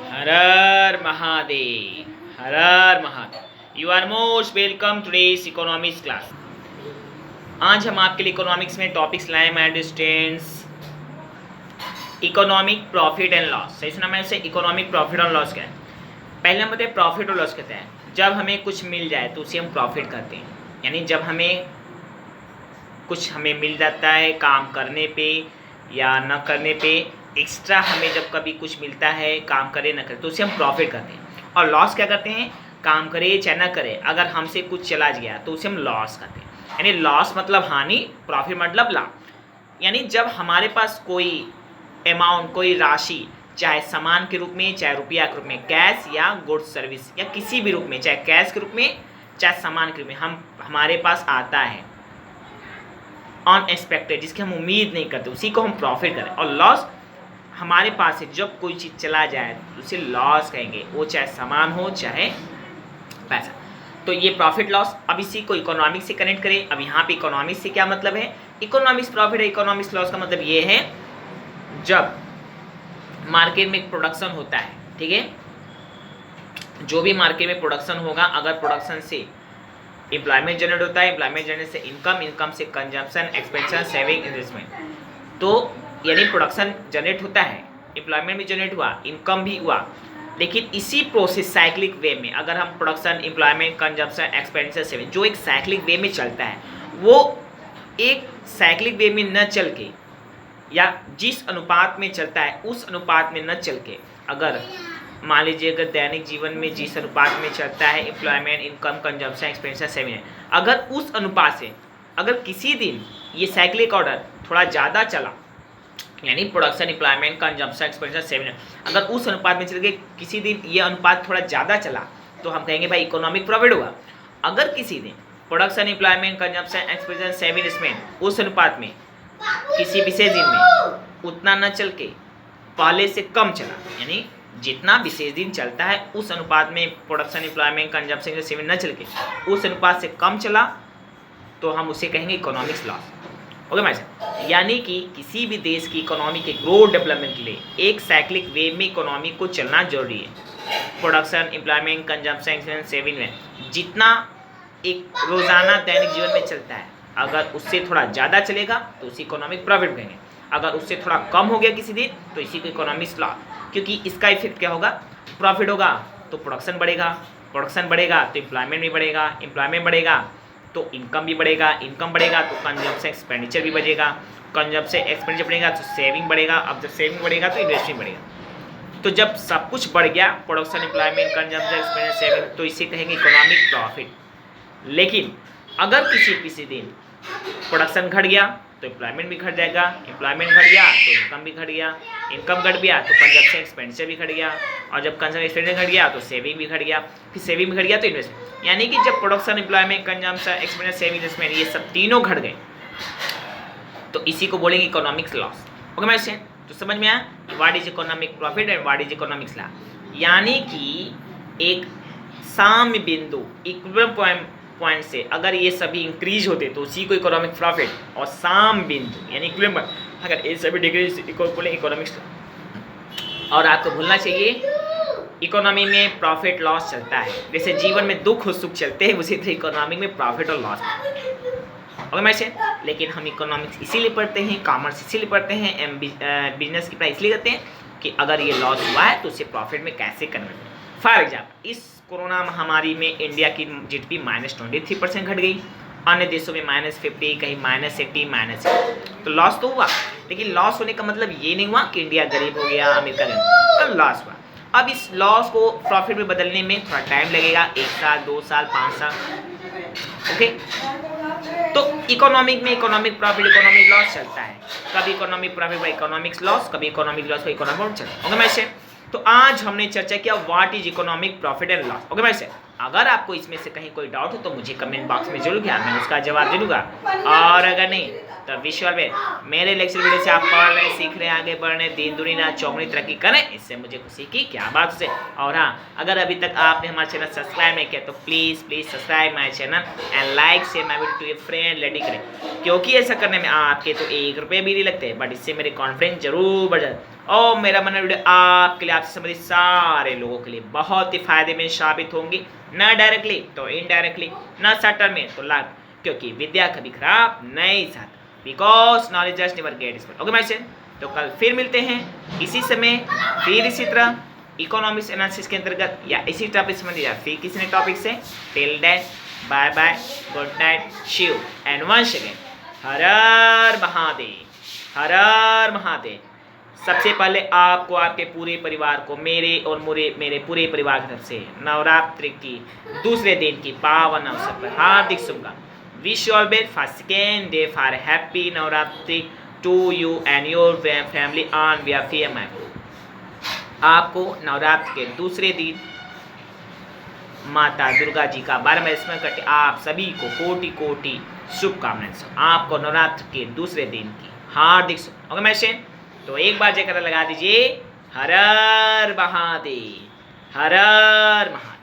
हर हर महादेव, हर हर Mahadev. You are most welcome today's economics class. आज हम आपके लिए इकोनॉमिक्स में टॉपिक्स लाए my students. Economic profit and loss. सही सुना मैंने से? इकोनॉमिक प्रॉफिट और लॉस क्या है? पहले हम बताए प्रॉफिट और लॉस कहते हैं जब हमें कुछ मिल जाए तो उसे हम प्रॉफिट कहते हैं। यानी जब हमें कुछ मिल जाता है काम करने पे या न करने पे, एक्स्ट्रा हमें जब कभी कुछ मिलता है काम करे न करे तो उसे हम प्रॉफिट करते हैं। और लॉस क्या करते हैं? काम करे चाहे न करे, अगर हमसे कुछ चला गया तो उसे हम लॉस करते हैं। यानी लॉस मतलब हानि, प्रॉफिट मतलब लाभ। यानी जब हमारे पास कोई अमाउंट, कोई राशि, चाहे सामान के रूप में, चाहे रुपया के रूप में, कैश या गुड्स सर्विस या किसी भी रूप में, चाहे कैश के रूप में चाहे सामान के रूप में हमारे पास आता है अनएक्सपेक्टेड, जिसकी हम उम्मीद नहीं करते, उसी को हम प्रॉफिट करें। और लॉस हमारे पास से जब कोई चीज़ चला जाए तो उसे लॉस कहेंगे, वो चाहे सामान हो चाहे पैसा। तो ये प्रॉफिट लॉस। अब इसी को इकोनॉमिक्स से कनेक्ट करें। अब यहाँ पे इकोनॉमिक्स से क्या मतलब है? इकोनॉमिक्स प्रॉफिट और इकोनॉमिक्स लॉस का मतलब ये है जब मार्केट में प्रोडक्शन होता है, ठीक है, जो भी मार्केट में प्रोडक्शन होगा, अगर प्रोडक्शन से एम्प्लॉयमेंट जनरेट होता है, एम्प्लॉयमेंट जनरेट से इनकम, इनकम से कंजम्पशन, एक्सपेंशन, सेविंग, इन्वेस्टमेंट, तो यानी प्रोडक्शन जनरेट होता है, एम्प्लॉयमेंट भी जनरेट हुआ, इनकम भी हुआ। लेकिन इसी प्रोसेस साइक्लिक वे में अगर हम production, employment, consumption, expenditure, saving, जो एक साइक्लिक वे में चलता है, वो एक साइक्लिक वे में न चल के या जिस अनुपात में चलता है उस अनुपात में न चल के, अगर मान लीजिए अगर दैनिक जीवन में जिस अनुपात में चलता है employment, income, consumption, expenditure, saving, अगर उस अनुपात से अगर किसी दिन ये साइक्लिक ऑर्डर थोड़ा ज़्यादा चला, यानी production, employment, consumption, expenditure, saving, अगर उस अनुपात में चल के किसी दिन ये अनुपात थोड़ा ज़्यादा चला तो हम कहेंगे भाई इकोनॉमिक प्रॉफिट हुआ। अगर किसी दिन production, employment, consumption, expenditure, saving, investment उस अनुपात में किसी विशेष दिन में उतना न चल के पहले से कम चला, यानी जितना विशेष दिन चलता है उस अनुपात में प्रोडक्शन, एम्प्लॉयमेंट, कंजम्पशन, सेविंग न चल के उस अनुपात से कम चला तो हम उसे कहेंगे इकोनॉमिक्स लॉस। ओके भाई साहब, यानी कि किसी भी देश की इकोनॉमी के ग्रोथ डेवलपमेंट के लिए एक साइक्लिक वे में इकोनॉमी को चलना जरूरी है। प्रोडक्शन, एम्प्लॉयमेंट, कंजम्पशन, सेविंग में जितना एक रोज़ाना दैनिक जीवन में चलता है, अगर उससे थोड़ा ज़्यादा चलेगा तो उसी इकोनॉमिक प्रॉफिट कहेंगे, अगर उससे थोड़ा कम हो गया किसी दिन तो इसी को इकोनॉमिक्स लॉस। क्योंकि इसका इफेक्ट क्या होगा? प्रॉफिट होगा तो प्रोडक्शन बढ़ेगा, प्रोडक्शन बढ़ेगा तो एम्प्लॉयमेंट भी बढ़ेगा, एम्प्लॉयमेंट बढ़ेगा तो इनकम भी बढ़ेगा, इनकम बढ़ेगा तो कंजम्पशन, एक्सपेंडिचर भी बढ़ेगा, कंजम्पशन, एक्सपेंडिचर बढ़ेगा तो सेविंग बढ़ेगा, अब जब सेविंग बढ़ेगा तो इन्वेस्टमेंट बढ़ेगा। तो जब सब कुछ बढ़ गया, production, employment, consumption, expenditure, saving, तो इसे कहेंगे इकोनॉमिक प्रॉफिट। लेकिन अगर किसी दिन प्रोडक्शन घट गया तो एम्प्लॉयमेंट भी घट जाएगा, एम्प्लॉयमेंट घट गया तो इनकम भी घट गया, इनकम घट गया तो कंजम्पशन, एक्सपेंडिचर भी घट गया, और जब कंजम्पशन, एक्सपेंडिचर घट गया तो सेविंग भी घट गया, फिर सेविंग भी घट गया तो इन्वेस्टमेंट। यानी कि जब production, employment, consumption, expenditure, saving, investment ये सब तीनों घट गए तो इसी को बोलेंगे इकोनॉमिक्स लॉस। ओके मैं से तो समझ में आया what is economic profit and what is economics loss. यानी कि एक साम्य बिंदु, इक्विलिब्रियम पॉइंट से अगर ये सभी इंक्रीज होते तो उसी को इकोनॉमिक प्रॉफिट, और साम बिंदु यानी इक्विलिब्रियम अगर ये सभी डिक्रीज बोले इकोनॉमिक्स। और आपको भूलना चाहिए इकोनॉमी में प्रॉफिट लॉस चलता है, जैसे जीवन में दुख और सुख चलते हैं उसी तरह इकोनॉमी में प्रॉफिट और लॉस। ओके मैं से लेकिन हम इकोनॉमिक्स इसीलिए पढ़ते हैं, कॉमर्स इसीलिए पढ़ते हैं, बिजनेस की पढ़ाई इसलिए करते हैं कि अगर ये लॉस हुआ है तो उसे प्रॉफिट में कैसे कन्वर्ट। फॉर एग्जाम्पल इस कोरोना महामारी में इंडिया की जीडीपी -23% घट गई, अन्य देशों में -50, कहीं -80, तो लॉस तो हुआ। लेकिन लॉस होने का मतलब ये नहीं हुआ कि इंडिया गरीब हो गया, अमेरिका गरीब, तो लॉस हुआ। अब इस लॉस को प्रॉफिट में बदलने में थोड़ा टाइम लगेगा, 1 साल, 2 साल, 5 साल। ओके, तो इकोनॉमिक में इकोनॉमिक प्रॉफिट, इकोनॉमिक लॉस चलता है, कभी economic profit by economics loss, कभी economic loss by economic profit चलता है। ओके मैसे तो आज हमने चर्चा किया what is economic profit and loss. Okay मैसे अगर आपको इसमें से कहीं कोई डाउट हो तो मुझे कमेंट बॉक्स में जरूर किया, मैं उसका जवाब दे दूंगा। और अगर नहीं तो विश्वास में मेरे लेक्चर वीडियो से आप पढ़ रहे, सीख रहे, आगे बढ़ रहे, दिन दुनी रात चौगुनी तरक्की करें, इससे मुझे खुशी की क्या बात से। और हाँ, अगर अभी तक आपने हमारा चैनल सब्सक्राइब नहीं किया तो please subscribe my channel and like share my video to your friend लेडी करें, क्योंकि ऐसा करने में आपके तो 1 रुपये भी नहीं लगते, बट इससे मेरे कॉन्फिडेंस जरूर बढ़ जाता है। और मेरा मन वीडियो आपके लिए, आपसे संबंधित सारे लोगों के लिए बहुत ही फायदेमंद साबित होंगी, ना डायरेक्टली तो इनडायरेक्टली, ना सटर में तो लाभ, क्योंकि विद्या कभी खराब नहीं साथ, because knowledge just never get spoiled. Okay my. तो कल फिर मिलते हैं इसी समय, फिर इसी तरह इकोनॉमिक्स एनालिसिस के अंतर्गत या इसी टॉपिक से संबंधित या फिर किसी ने टॉपिक से। Till then bye bye, good night, Shiv and once again हर हर महादेव, हर हर महादेव। सबसे पहले आपको, आपके पूरे परिवार को मेरे और मेरे पूरे परिवार की तरफ से नवरात्रि की दूसरे दिन की पावन अवसर पर हार्दिक शुभकामनाएं। Wish you all best for second day for happy Navratri to you and your family ऑन वी आर फियर माई। आपको नवरात्र के दूसरे दिन माता दुर्गा जी का बारहवें स्मरण करके आप सभी को कोटि कोटि शुभकामनाएं। आपको नवरात्र के दूसरे दिन की हार्दिक ओके मैसेज। तो एक बार जयकारा लगा दीजिए, हर हर महादेव, हर हर महादेव।